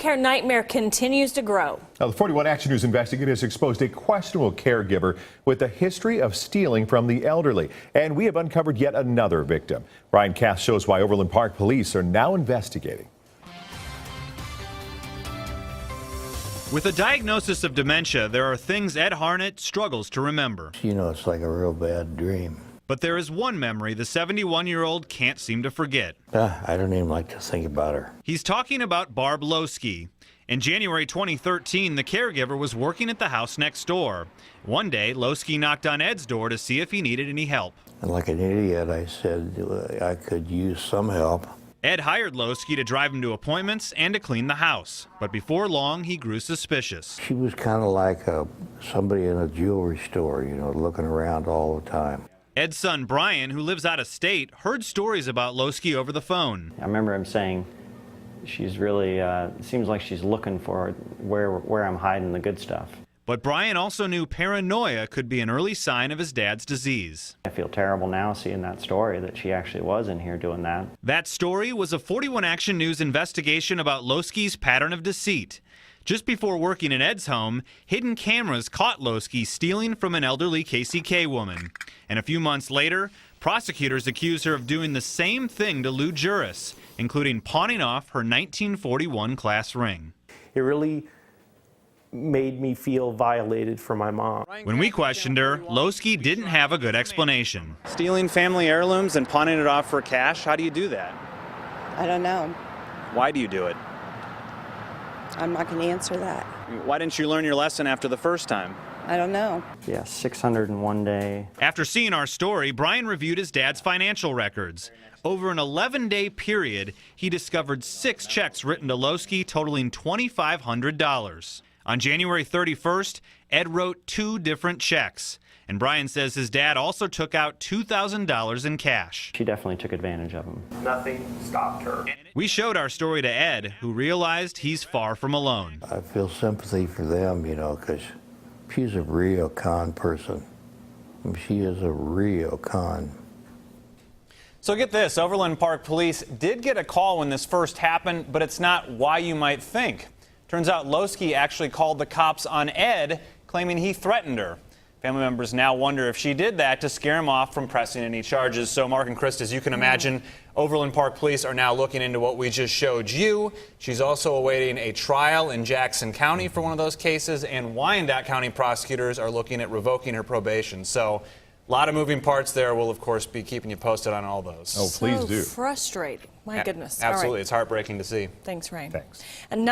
childcare nightmare continues to grow. Now, the 41 Action News investigators exposed a questionable caregiver with a history of stealing from the elderly. And we have uncovered yet another victim. Brian Cass shows why Overland Park police are now investigating. With a diagnosis of dementia, there are things Ed Harnett struggles to remember. You know, it's like a real bad dream. But there is one memory the 71-year-old can't seem to forget. I don't even like to think about her. He's talking about Barb Lowski. In January 2013, the caregiver was working at the house next door. One day, Lowski knocked on Ed's door to see if he needed any help. And like an idiot, I said I could use some help. Ed hired Lowski to drive him to appointments and to clean the house. But before long, he grew suspicious. She was kind of like somebody in a jewelry store, you know, looking around all the time. Ed's son, Brian, who lives out of state, heard stories about Lowski over the phone. I remember him saying, she's really, seems like she's looking for where I'm hiding the good stuff. But Brian also knew paranoia could be an early sign of his dad's disease. I feel terrible now seeing that story that she actually was in here doing that. That story was a 41 Action News investigation about Lowski's pattern of deceit. Just before working in Ed's home, hidden cameras caught Lowski stealing from an elderly KCK woman. And a few months later, prosecutors accused her of doing the same thing to Lou Juris, including pawning off her 1941 class ring. It really made me feel violated for my mom. When we questioned her, Lowski didn't have a good explanation. Stealing family heirlooms and pawning it off for cash, how do you do that? I don't know. Why do you do it? I'm not going to answer that. Why didn't you learn your lesson after the first time? I don't know. Yeah, 601 day. After seeing our story, Brian reviewed his dad's financial records. Over an 11-day period, he discovered 6 checks written to Lowski totaling $2,500. On January 31st, Ed wrote 2 different checks. And Brian says his dad also took out $2,000 in cash. She definitely took advantage of him. Nothing stopped her. We showed our story to Ed, who realized he's far from alone. I feel sympathy for them, you know, because she's a real con person. I mean, she is a real con. So get this, Overland Park police did get a call when this first happened, but it's not why you might think. Turns out Lowski actually called the cops on Ed, claiming he threatened her. Family members now wonder if she did that to scare him off from pressing any charges. So Mark and Chris, as you can imagine, Overland Park police are now looking into what we just showed you. She's also awaiting a trial in Jackson County for one of those cases, and Wyandotte County prosecutors are looking at revoking her probation. So a lot of moving parts there. We'll, of course, be keeping you posted on all those. Oh, please do. So frustrating. My goodness. Absolutely. All right. It's heartbreaking to see. Thanks, Rain. Thanks. And